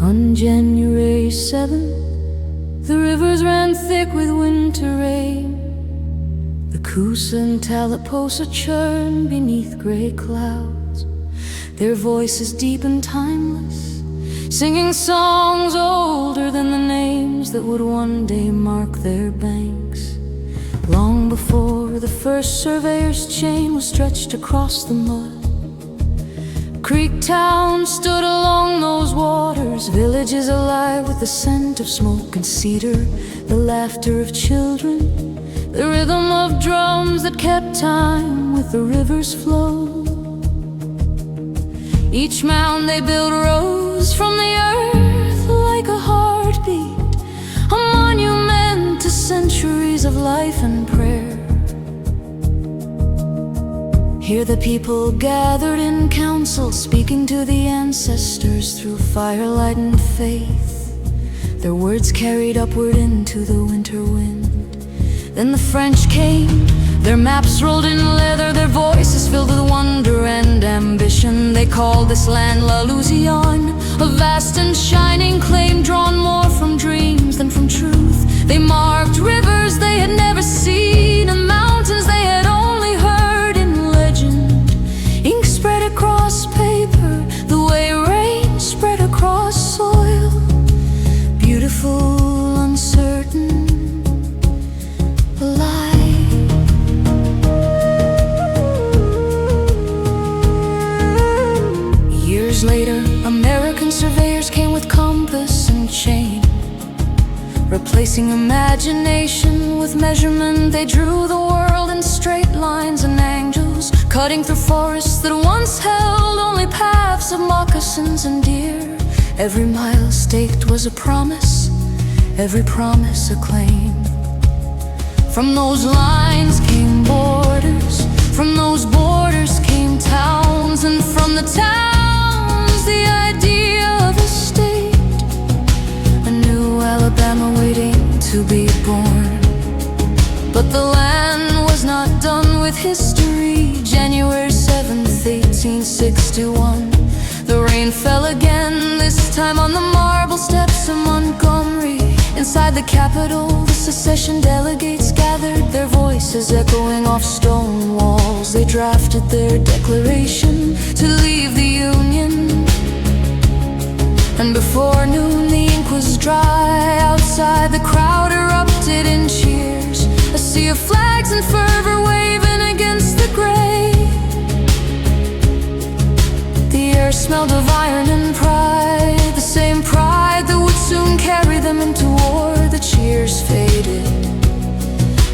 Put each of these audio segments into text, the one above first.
On January 7th, the rivers ran thick with winter rain. The Coosa and Tallapoosa churned beneath gray clouds, their voices deep and timeless, singing songs older than the names that would one day mark their banks. Long before the first surveyor's chain was stretched across the mud, Creek Town stood along those waters, villages alive with the scent of smoke and cedar, the laughter of children, the rhythm of drums that kept time with the river's flow. Each mound they built rose from the earth like a heartbeat, a monument to centuries of life and prayer. Here the people gathered in council, speaking to the ancestors through firelight and faith, their words carried upward into the winter wind. Then the French came, their maps rolled in leather, their voices filled with wonder and ambition. They called this land La Louisiane, a vast and shining claim drawn more from dreams than from truth. They marked rivers they had never seen and mountains they had only heard in legend. Ink spread across paper the way rain spread across soil, beautiful, uncertain, alive. Years later, American surveyors came with compass and chain, replacing imagination with measurement. They drew the world in straight lines and angles, cutting through forests that once held only paths of moccasins and deer. Every mile staked was a promise, every promise a claim. From those lines came borders, from those borders came towns, and from the towns the idea of a state, a new Alabama waiting to be born. But the land was not done with history. January 7th, 1861, the rain fell again, this time on the marble steps of Montgomery. Inside the Capitol, the secession delegates gathered, their voices echoing off stone walls. They drafted their declaration to leave the Union, and before noon the ink was dry. Outside the crowd erupted in cheers, a sea of flags and fervor waving against the gray. The air smelled of iron and pride, the same pride that would soon carry them into war. The cheers faded,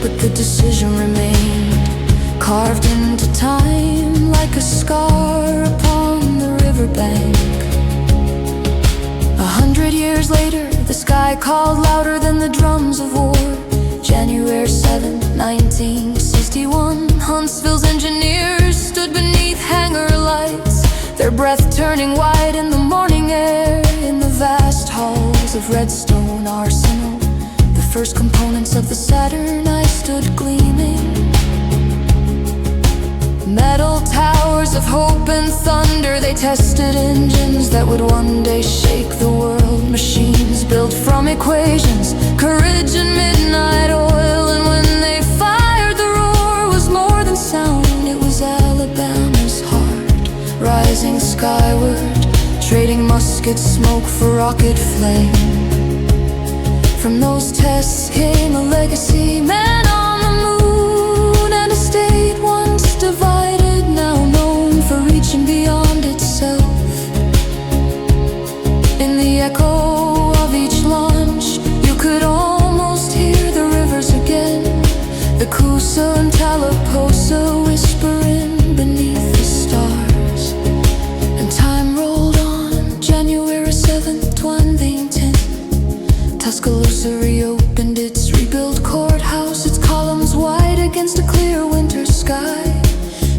but the decision remained, carved into time like a scar upon the riverbank. 100 years later, the sky called louder than the drums of war. January 7th, 1961, Huntsville's engineers stood beneath hangar lights, their breath turning white in the morning air. In the vast halls of Redstone Arsenal, the first components of the Saturn I stood gleaming. Metal towers of hope and thunder, they tested engines that would one day shake the world. Machines built from equations, courage and midnight oil. And when they fired, the roar was more than sound, it was Alabama's heart rising skyward, trading musket smoke for rocket flame. From those tests came a legacy, man on the moon, and a state once divided, now known for reaching beyond itself. In the echo of each launch, you could almost hear the rivers again, the Coosa and Tallapoosa whispering beneath the stars. And time rolled on, January 7th, 2010. Tuscaloosa reopened its rebuilt courthouse, its columns white against a clear winter sky.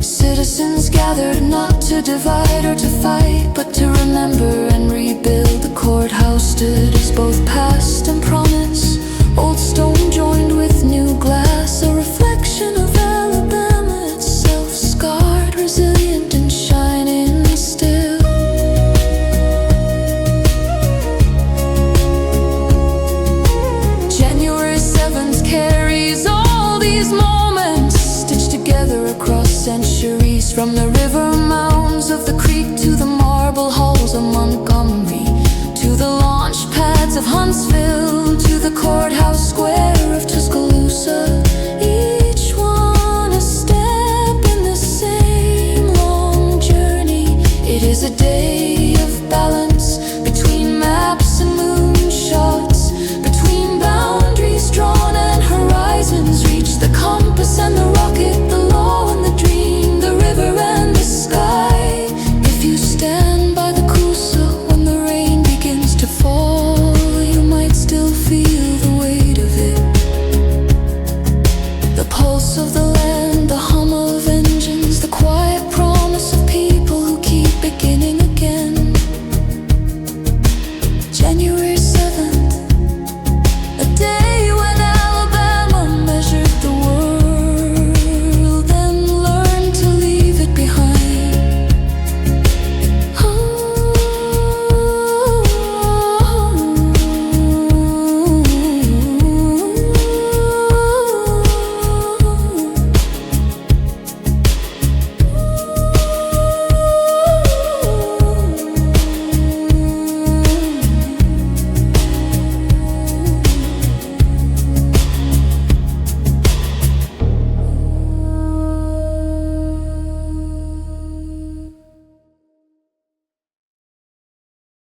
Citizens gathered not to divide or to fight, but to remember and rebuild. The courthouse stood as both past and promise, old stone joined with new glass, a reflection of Alabama itself, scarred, resilient, and shining still. From the river mounds of the creek to the marble halls of Montgomery, to the launch pads of Huntsville, to the courthouse square